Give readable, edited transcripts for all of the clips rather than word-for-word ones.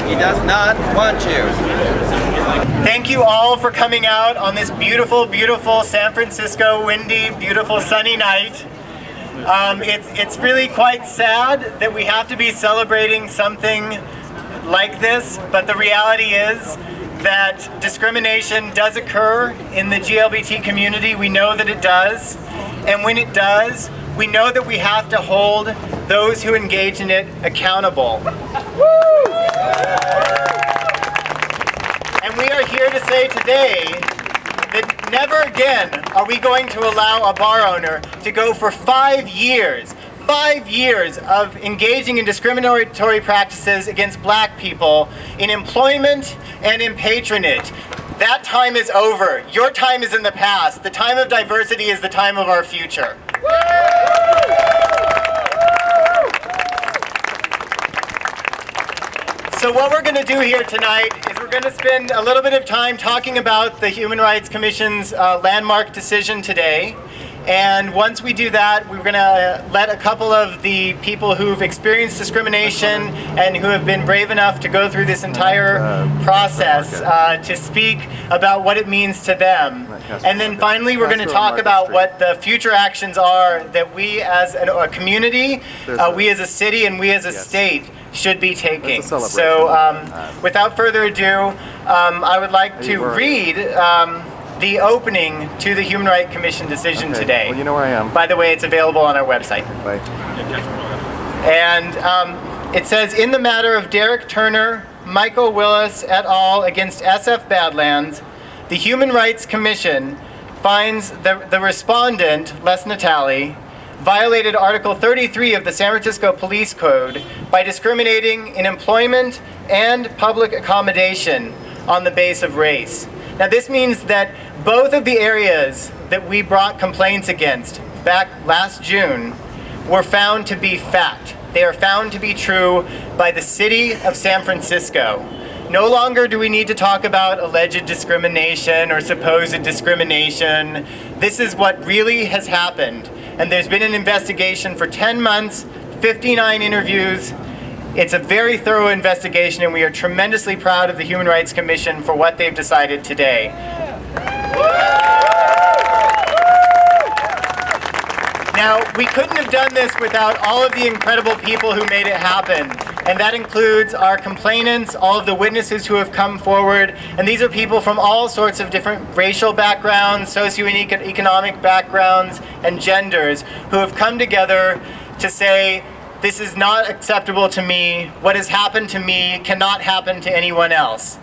He does not want you. Thank you all for coming out on this beautiful, beautiful San Francisco, windy, beautiful, sunny night. It's really quite sad that we have to be celebrating something like this, but the reality is that discrimination does occur in the GLBT community. We know that it does. And when it does, we know that we have to hold those who engage in it accountable. And we are here to say today that never again are we going to allow a bar owner to go for 5 years of engaging in discriminatory practices against black people in employment and in patronage. That time is over. Your time is in the past. The time of diversity is the time of our future. So what we're going to do here tonight is we're going to spend a little bit of time talking about the Human Rights Commission's landmark decision today. And once we do that, we're going to let a couple of the people who've experienced discrimination and who have been brave enough to go through this entire process to speak about what it means to them. And then finally, we're going to talk about what the future actions are that we as a community, we as a city, and we as a state should be taking. So without further ado, I would like to read the opening to the Human Rights Commission decision today. Well, you know where I am. By the way, it's available on our website. Bye. And it says, in the matter of Derek Turner, Michael Willis et al. Against SF BadLands, the Human Rights Commission finds the respondent, Les Natali, violated Article 33 of the San Francisco Police Code by discriminating in employment and public accommodation on the basis of race. Now this means that both of the areas that we brought complaints against back last June were found to be fact. They are found to be true by the city of San Francisco. No longer do we need to talk about alleged discrimination or supposed discrimination. This is what really has happened. And there's been an investigation for 10 months, 59 interviews. It's a very thorough investigation, and we are tremendously proud of the Human Rights Commission for what they've decided today. Now, we couldn't have done this without all of the incredible people who made it happen. And that includes our complainants, all of the witnesses who have come forward. And these are people from all sorts of different racial backgrounds, socioeconomic backgrounds, and genders who have come together to say, this is not acceptable to me. What has happened to me cannot happen to anyone else.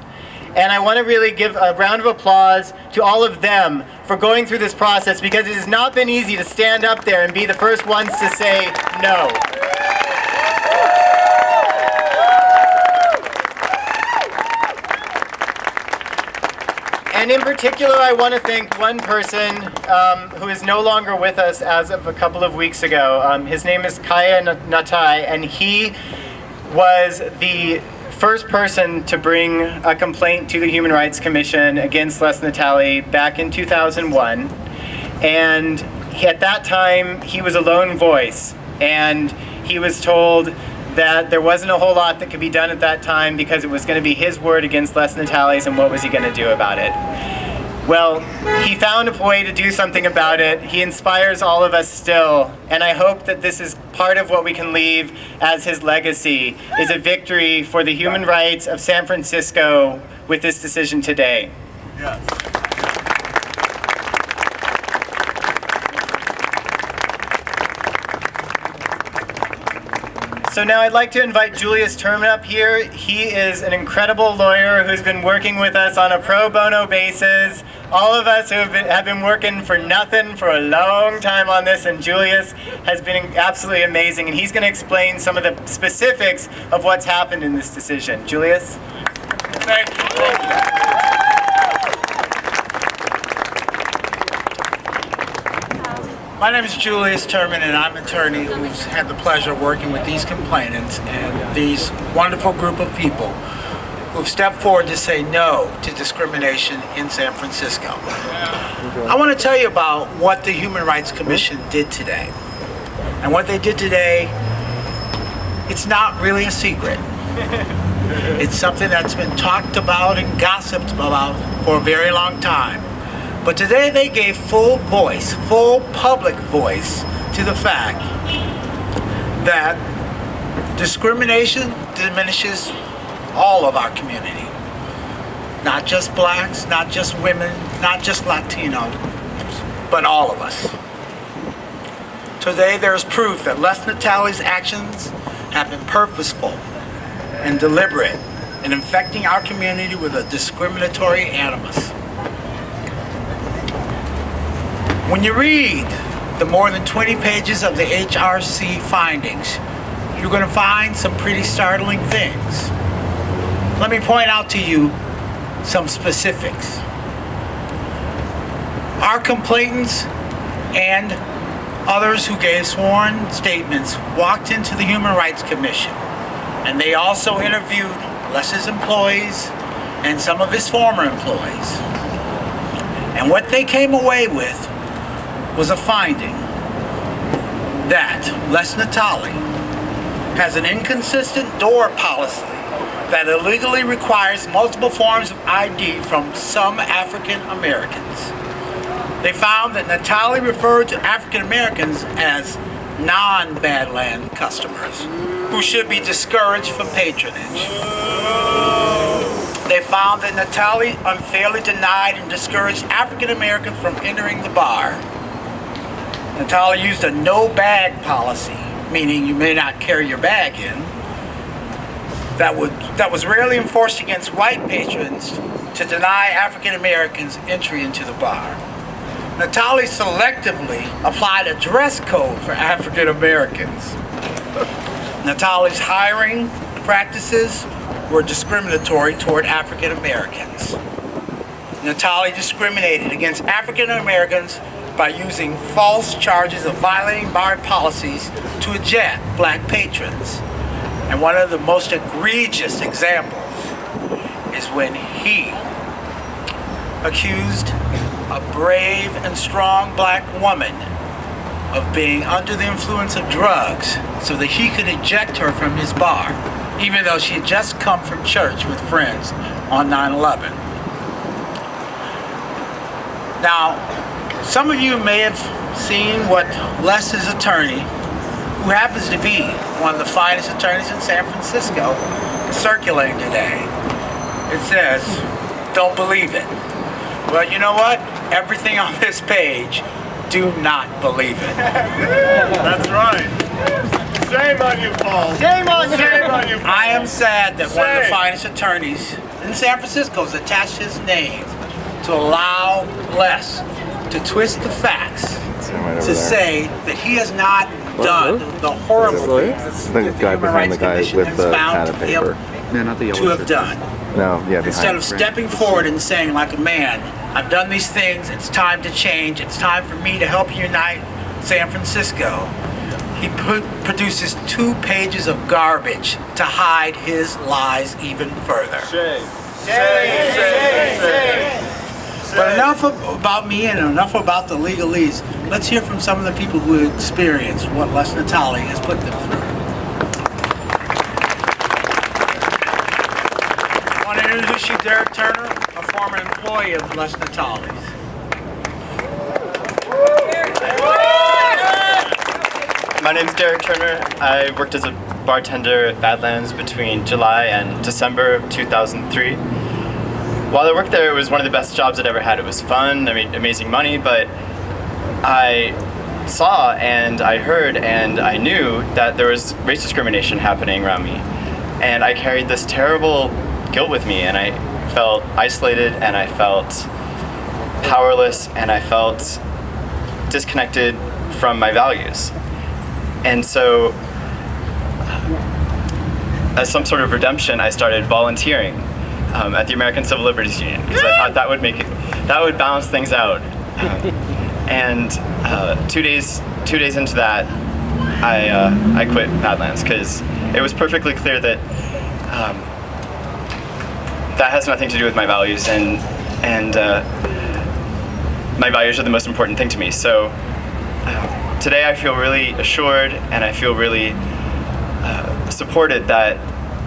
And I want to really give a round of applause to all of them for going through this process, because it has not been easy to stand up there and be the first ones to say no. And in particular, I want to thank one person who is no longer with us as of a couple of weeks ago. His name is Kaya Natai, and he was the first person to bring a complaint to the Human Rights Commission against Les Natali back in 2001. And at that time, he was a lone voice, and he was told that there wasn't a whole lot that could be done at that time because it was going to be his word against Les Natali's, and what was he going to do about it? Well, he found a way to do something about it. He inspires all of us still, and I hope that this is part of what we can leave as his legacy, is a victory for the human rights of San Francisco with this decision today. Yes. So now I'd like to invite Julius Turban up here. He is an incredible lawyer who's been working with us on a pro bono basis. All of us who have been working for nothing for a long time on this, and Julius has been absolutely amazing, and he's going to explain some of the specifics of what's happened in this decision. Julius? Thank you. Thank you. My name is Julius Turban, and I'm an attorney who's had the pleasure of working with these complainants and these wonderful group of people who've stepped forward to say no to discrimination in San Francisco. I want to tell you about what the Human Rights Commission did today. And what they did today, it's not really a secret. It's something that's been talked about and gossiped about for a very long time. But today they gave full voice, full public voice to the fact that discrimination diminishes all of our community. Not just blacks, not just women, not just Latinos, but all of us. Today there's proof that Les Natale's actions have been purposeful and deliberate in infecting our community with a discriminatory animus. When you read the more than 20 pages of the HRC findings, you're going to find some pretty startling things. Let me point out to you some specifics. Our complainants and others who gave sworn statements walked into the Human Rights Commission, and they also interviewed Les's employees and some of his former employees. And what they came away with was a finding that Les Natale has an inconsistent door policy that illegally requires multiple forms of ID from some African Americans. They found that Natale referred to African Americans as non-BadLands customers who should be discouraged from patronage. They found that Natale unfairly denied and discouraged African Americans from entering the bar. Natale used a no bag policy, meaning you may not carry your bag in, that was rarely enforced against white patrons to deny African Americans entry into the bar. Natale selectively applied a dress code for African Americans. Natale's hiring practices were discriminatory toward African Americans. Natale discriminated against African Americans by using false charges of violating bar policies to eject black patrons. And one of the most egregious examples is when he accused a brave and strong black woman of being under the influence of drugs so that he could eject her from his bar, even though she had just come from church with friends on 9/11. Now, some of you may have seen what Les's attorney, who happens to be one of the finest attorneys in San Francisco, is circulating today. It says, don't believe it. Well, you know what? Everything on this page, do not believe it. That's right. Shame on you, Paul. Shame on you. Shame on you, Paul. I am sad that one of the Shame. finest attorneys in San Francisco has attached his name to allow Les to twist the facts to say that he has not done the horrible things that the guy Human behind Rights the guy Commission with has the found pad of paper. him to have done. No, yeah, Instead of behind. stepping forward and saying like a man, I've done these things, it's time to change, it's time for me to help unite San Francisco, he produces 2 pages of garbage to hide his lies even further. Shame. Shame. Shame. Shame. But enough about me and enough about the legalese. Let's hear from some of the people who experienced what Les Natale has put them through. I want to introduce you to Derek Turner, a former employee of Les Natale's. My name's Derek Turner. I worked as a bartender at BadLands between July and December of 2003. While I worked there, it was one of the best jobs I'd ever had. It was fun, I mean, amazing money, but I saw and I heard and I knew that there was race discrimination happening around me. And I carried this terrible guilt with me, and I felt isolated, and I felt powerless, and I felt disconnected from my values. And so, as some sort of redemption, I started volunteering at the American Civil Liberties Union, because I thought that would balance things out. And 2 days into that, I quit BadLands, because it was perfectly clear that that has nothing to do with my values, and my values are the most important thing to me. So today I feel really assured, and I feel really supported that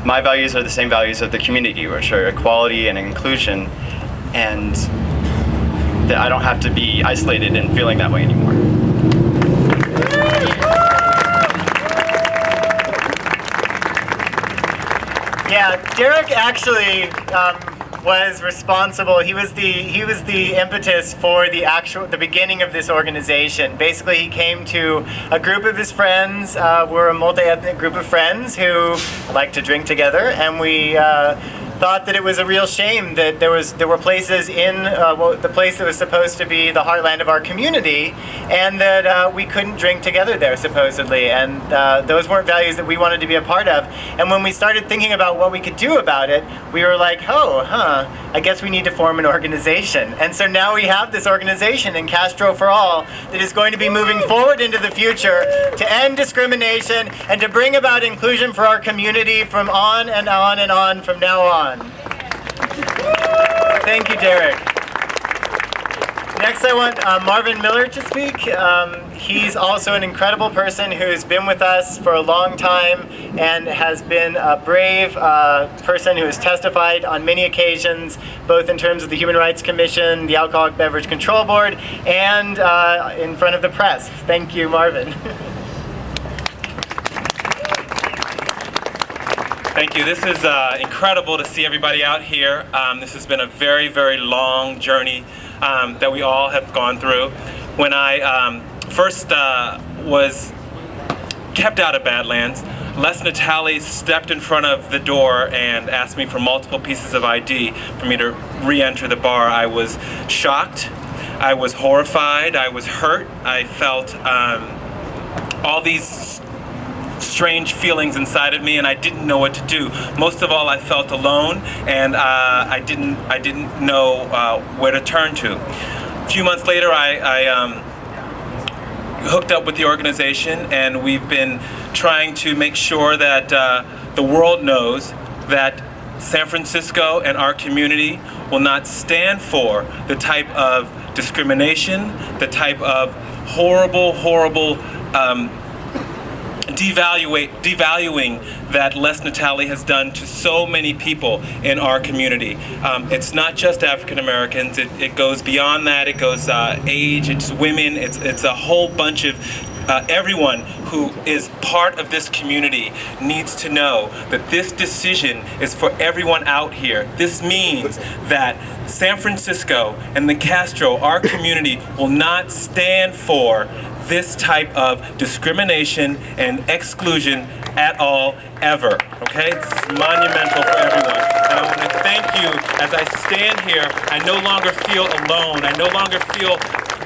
my values are the same values of the community, which are equality and inclusion, and that I don't have to be isolated and feeling that way anymore. Yeah, Derek actually was responsible. He was the impetus for the beginning of this organization. Basically, he came to a group of his friends. We're a multi-ethnic group of friends who like to drink together, and we thought that it was a real shame that there were places in the place that was supposed to be the heartland of our community, and that we couldn't drink together there supposedly, and those weren't values that we wanted to be a part of. And when we started thinking about what we could do about it, we were like, I guess we need to form an organization. And so now we have this organization in Castro for All that is going to be moving forward into the future to end discrimination and to bring about inclusion for our community from on and on and on from now on. Thank you, Derek. Next I want Marvin Miller to speak. He's also an incredible person who's been with us for a long time and has been a brave person who has testified on many occasions, both in terms of the Human Rights Commission, the Alcoholic Beverage Control Board, and in front of the press. Thank you, Marvin. Thank you. This is incredible to see everybody out here. This has been a very, very long journey that we all have gone through. When I first was kept out of BadLands, Les Natali stepped in front of the door and asked me for multiple pieces of ID for me to re-enter the bar. I was shocked. I was horrified. I was hurt. I felt all these strange feelings inside of me, and I didn't know what to do. Most of all, I felt alone, and I didn't know where to turn to. A few months later, I hooked up with the organization, and we've been trying to make sure that the world knows that San Francisco and our community will not stand for the type of discrimination, the type of horrible devaluing that Les Natali has done to so many people in our community. It's not just African Americans, it goes beyond that. It goes age, it's women, it's a whole bunch of everyone who is part of this community needs to know that this decision is for everyone out here. This means that San Francisco and the Castro, our community, will not stand for this type of discrimination and exclusion at all, ever. Okay? It's monumental for everyone. And I want to thank you. As I stand here, I no longer feel alone. I no longer feel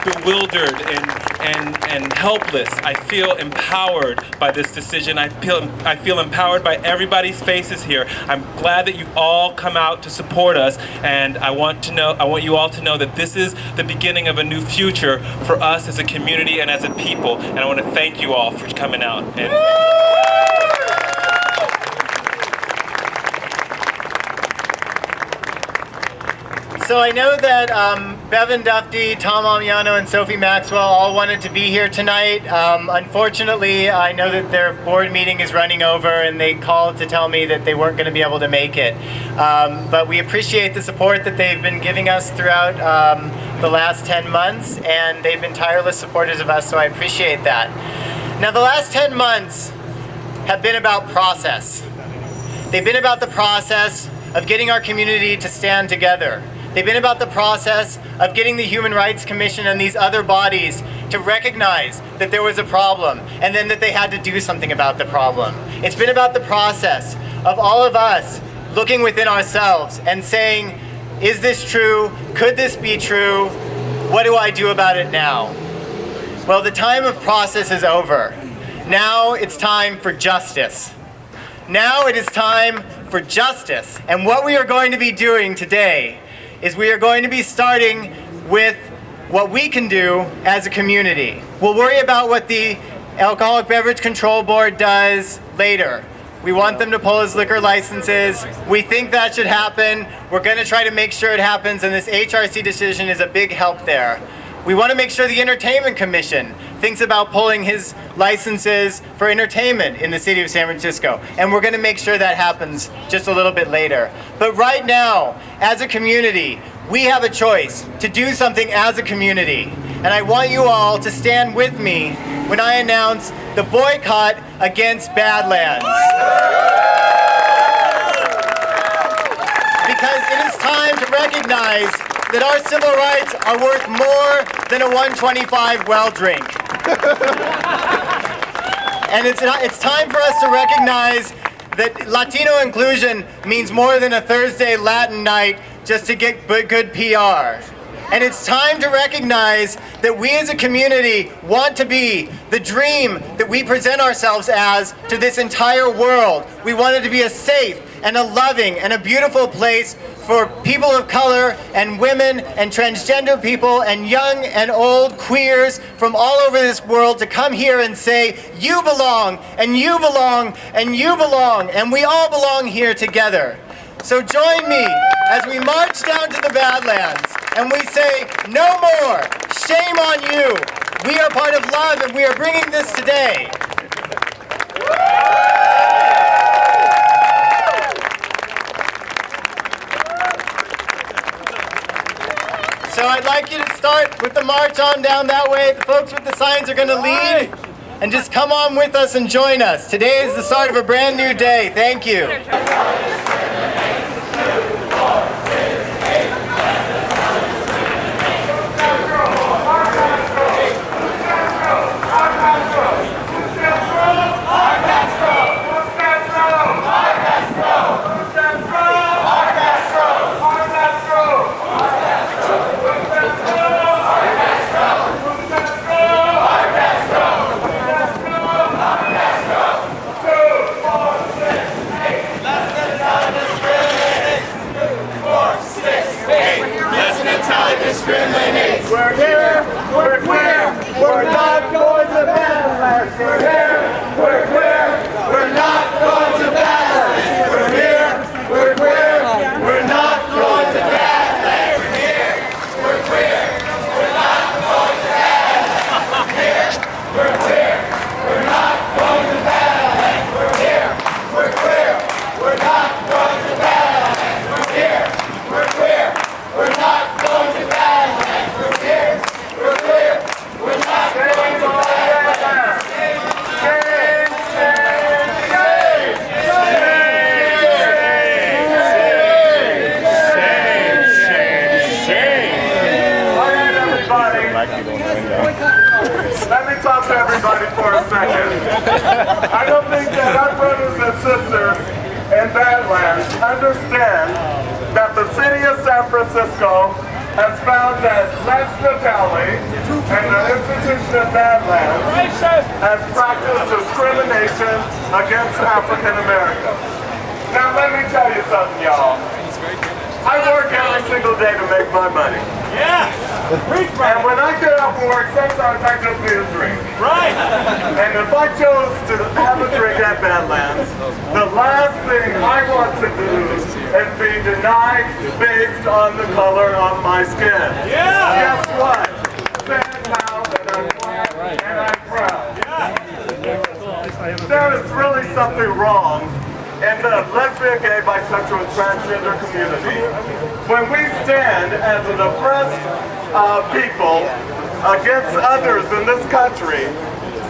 bewildered and helpless. I feel empowered by this decision. I feel empowered by everybody's faces here. I'm glad that you've all come out to support us, and I want you all to know that this is the beginning of a new future for us as a community and as a people. And I want to thank you all for coming out. So I know that Bevan Dufty, Tom Amiano, and Sophie Maxwell all wanted to be here tonight. Unfortunately, I know that their board meeting is running over, and they called to tell me that they weren't going to be able to make it. But we appreciate the support that they've been giving us throughout the last 10 months, and they've been tireless supporters of us, so I appreciate that. Now, the last 10 months have been about process. They've been about the process of getting our community to stand together. They've been about the process of getting the Human Rights Commission and these other bodies to recognize that there was a problem and then that they had to do something about the problem. It's been about the process of all of us looking within ourselves and saying, is this true? Could this be true? What do I do about it now? Well, the time of process is over. Now it's time for justice. Now it is time for justice. And what we are going to be doing today is we are going to be starting with what we can do as a community. We'll worry about what the Alcoholic Beverage Control Board does later. We want them to pull his liquor licenses. We think that should happen. We're going to try to make sure it happens, and this HRC decision is a big help there. We want to make sure the Entertainment Commission thinks about pulling his licenses for entertainment in the city of San Francisco. And we're going to make sure that happens just a little bit later. But right now, as a community, we have a choice to do something as a community. And I want you all to stand with me when I announce the boycott against BadLands. Because it is time to recognize that our civil rights are worth more than a 125 well drink. And it's time for us to recognize that Latino inclusion means more than a Thursday Latin night just to get good PR. And it's time to recognize that we as a community want to be the dream that we present ourselves as to this entire world. We want it to be a safe and a loving and a beautiful place for people of color and women and transgender people and young and old queers from all over this world to come here and say, you belong, and you belong, and you belong, and we all belong here together. So join me as we march down to the BadLands and we say, no more, shame on you. We are part of love and we are bringing this today. So I'd like you to start with the march on down that way. The folks with the signs are going to lead. And just come on with us and join us. Today is the start of a brand new day. Thank you. We're here, we're queer, we're not going to BadLands. We're here, we're queer, we're not going to BadLands. We're here, we're queer, we're not going to BadLands. We're here, we're queer, we're not going to BadLands. We're here, we're queer, we're not going to BadLands. We're here, we're queer, we're not going to BadLands. We're here, we're queer, we're not going to BadLands. Let me talk to everybody for a second. I don't think that our brothers and sisters in BadLands understand that the city of San Francisco has found that Les Natale and the institution of BadLands has practiced discrimination against African Americans. Now let me tell you something, y'all. I work every single day to make my money. Yeah. And when I get up and work, sometimes I just need a drink. Right. And if I chose to have a drink at BadLands, the last thing I want to do is be denied based on the color of my skin. Yeah. Guess what? Stand now that I'm black and I'm proud. There is really something wrong in the lesbian, gay, bisexual, and transgender community. When we stand as an oppressed people against others in this country,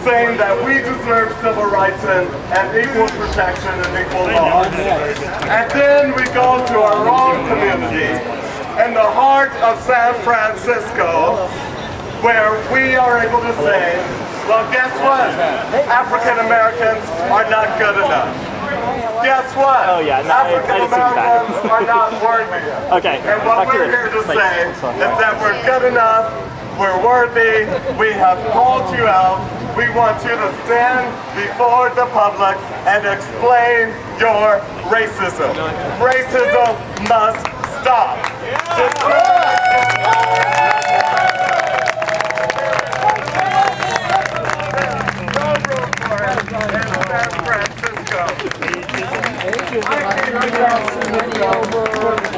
saying that we deserve civil rights and equal protection and equal laws. And then we go to our own community in the heart of San Francisco, where we are able to say, well, guess what? African Americans are not good enough. Guess what? Oh, yeah, no, African Americans are not worthy. Okay. And what we're here to say is that we're good enough, we're worthy, we have called you out, we want you to stand before the public and explain your racism. Racism must stop.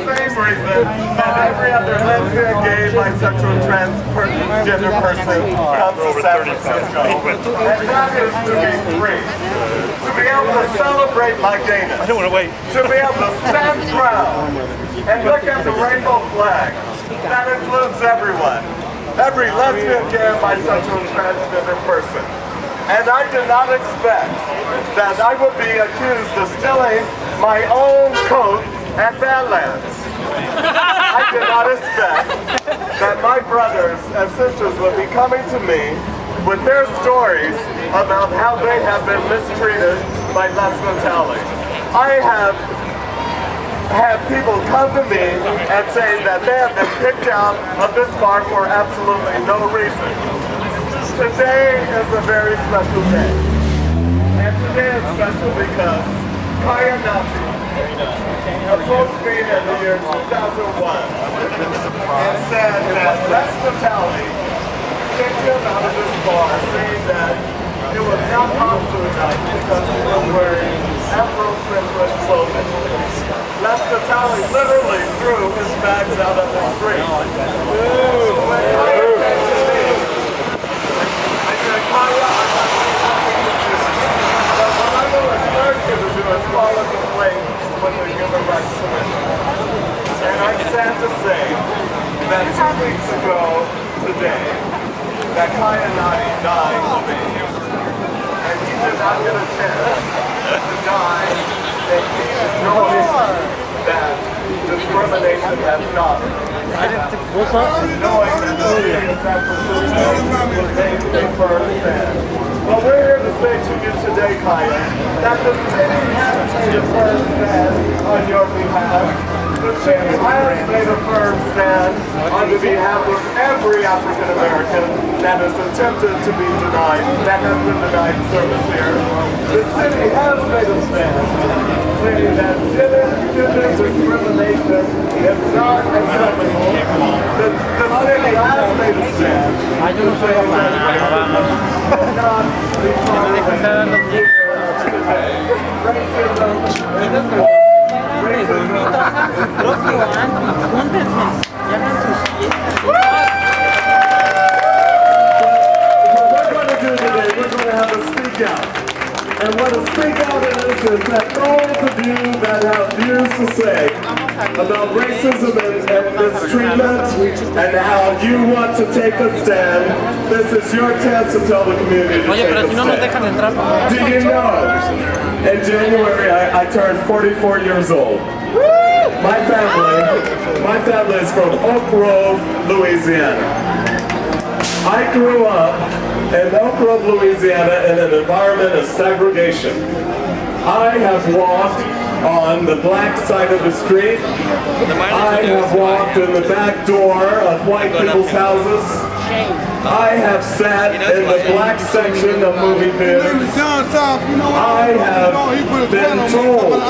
Same reason that every other lesbian, gay, bisexual, transgender person comes to San Francisco. And that is to be free. To be able to celebrate my gayness. I don't want to wait. To be able to stand proud and look at the rainbow flag. That includes everyone. Every lesbian, gay, bisexual, transgender person. And I did not expect that I would be accused of stealing my own coat at BadLands. I did not expect that my brothers and sisters would be coming to me with their stories about how they have been mistreated by Les Natale. I have had people come to me and say that they have been kicked out of this bar for absolutely no reason. Today is a very special day. And today is special because Kaya Nati approached me in the year 2001 and said that Les Natale kicked him out of this bar, saying that it was not possible enough because he was wearing Afrocentric clothing. Les Natale literally threw his bags out of the street. So when Kaya came to me, I said, Kaya, I'm not but what I'm going to encourage you to do is file a complaint with the Human Rights Commission. And I'm sad to say that 2 weeks ago today, that Kaya Nati died of AIDS. And he did not get a chance to die and he enjoys that discrimination has stopped. Knowing that the city of San Francisco was made to firm stand. But we're here to say to you today, Kaya, that the city has made a firm stand on your behalf. The city has made a firm stand on the behalf of every African American that has attempted to be denied, that has been denied service here. The city has made a stand saying that gender discrimination is not acceptable. The city has made a stand to say that racism will not be tolerated. And what a speak out is that those of you that have views to say about racism and mistreatment and how you want to take a stand, this is your chance to tell the community to take a stand. Do you know, in January I turned 44 years old. My family is from Oak Grove, Louisiana. I grew up in Oak Grove, Louisiana in an environment of segregation. I have walked on the black side of the street. I have walked in the back door of white people's houses. I have sat in the black section of movie theaters. I have been told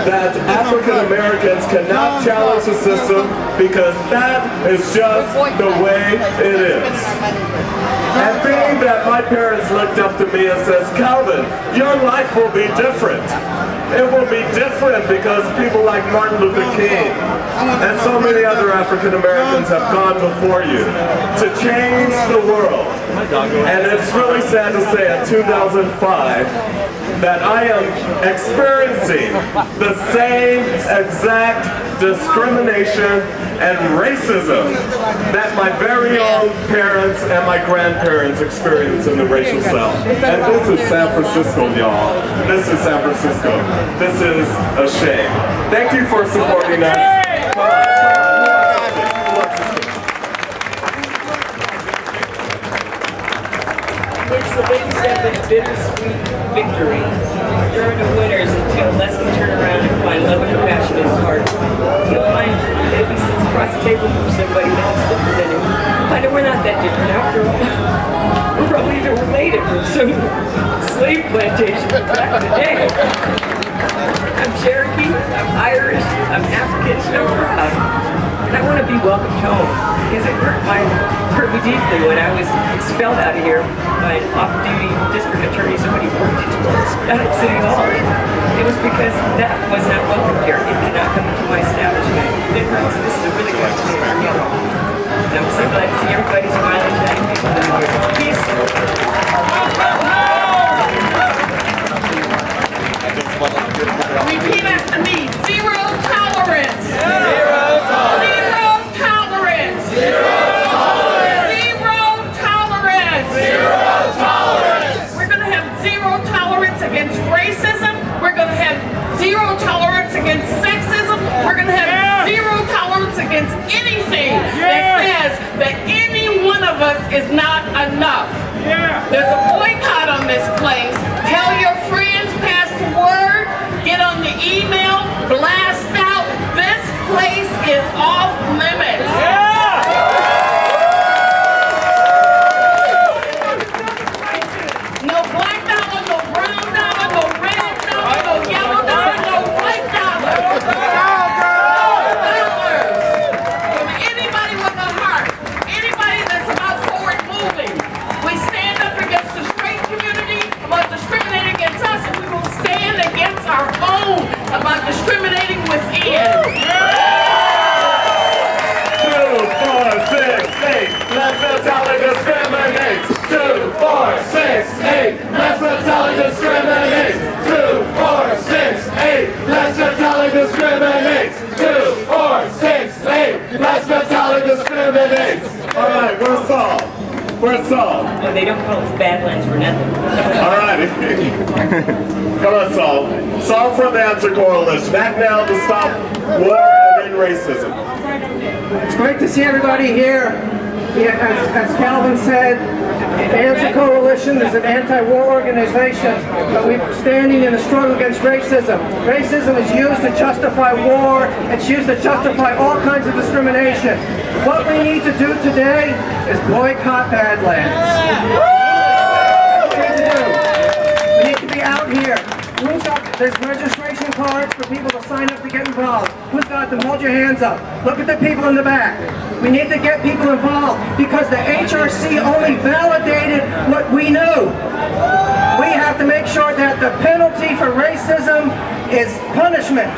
that African Americans cannot challenge the system because that is just the way it is. And being that my parents looked up to me and says, Calvin, your life will be different. It will be different because people like Martin Luther King and so many other African Americans have gone before you to change the world. And it's really sad to say in 2005 that I am experiencing the same exact discrimination and racism that my very own parents and my grandparents experienced in the racial South. And this is San Francisco, y'all. This is San Francisco. This is a shame. Thank you for supporting us. It's the baby step of bittersweet victory. There are no winners until Les can turn around and find love and compassion in his heart. He'll find that if he sits across the table from somebody that's different than him, find out we're not that different after all. We're probably even related from some slave plantation back in the day. I'm Cherokee, I'm Irish, I'm African, and I'm proud. And I want to be welcomed home because it hurt me deeply when I was expelled out of here by an off-duty district attorney, somebody worked out at City Hall. It was because that was not welcome here. It did not come into my establishment. difference. This is a really good experience. And I'm so glad to see everybody smiling today. Peace. Repeat after me. Zero tolerance. Zero tolerance. Zero tolerance. Zero tolerance. Zero tolerance. We're going to have zero tolerance against racism. We're going to have zero tolerance against sexism. We're going to have zero tolerance against anything that says that any one of us is not enough. There's a boycott on this place. Tell your friends, pass the word, get on the email, blast out. This place is off limits. No black dollar, no brown dollar, no red dollar, no yellow dollar, no white dollar. From anybody with a heart, anybody that's about forward moving. We stand up against the straight community about discriminating against us, and we will stand against our own about discriminating within. 2, 4, 6, 8. Let's not tell it discriminates. 2, 4, 6, 8. Let's not tell it discriminates. 2, 4, 6, 8. Let's not tell it discriminates. 2, 4, 6, 8. Let's not tell it discriminates. All right, we're Saul. Where's Saul? No, they don't call us BadLands for nothing. All right. Come on, Saul. Saul from the Answer Coalition. Act now to stop war and end racism. It's great to see everybody here. Yeah, as Calvin said, the Answer Coalition is an anti-war organization, but we're standing in a struggle against racism. Racism is used to justify war. It's used to justify all kinds of discrimination. What we need to do today is boycott BadLands. That's what we need to do. We need to be out here. There's registration cards for people to sign up to get involved. Who's got them? Hold your hands up. Look at the people in the back. We need to get people involved because the HRC only validated what we knew. We have to make sure that the penalty for racism is punishment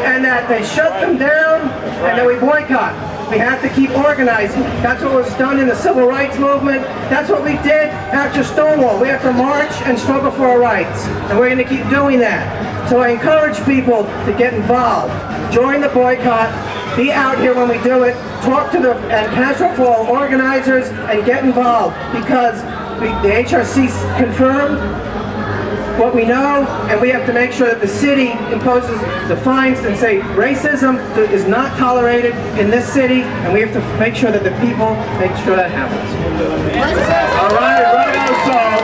and that they shut them down and that we boycott. We have to keep organizing. That's what was done in the civil rights movement. That's what we did after Stonewall. We have to march and struggle for our rights. And we're going to keep doing that. So I encourage people to get involved. Join the boycott. Be out here when we do it. Talk to the Castro MUNI organizers and get involved because the HRC confirmed what we know, and we have to make sure that the city imposes the fines and say racism is not tolerated in this city, and we have to make sure that the people make sure that happens. All right, right on, Saul.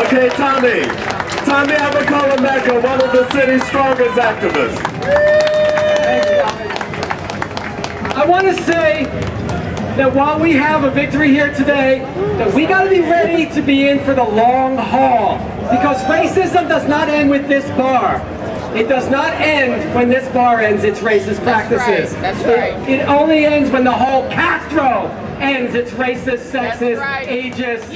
Okay, Tommy. Tommy Abakalomeka, one of the city's strongest activists. I want to say that while we have a victory here today, that we got to be ready to be in for the long haul. Because racism does not end with this bar. It does not end when this bar ends its racist practices. That's right. It only ends when the whole Castro ends its racist, sexist, ageist,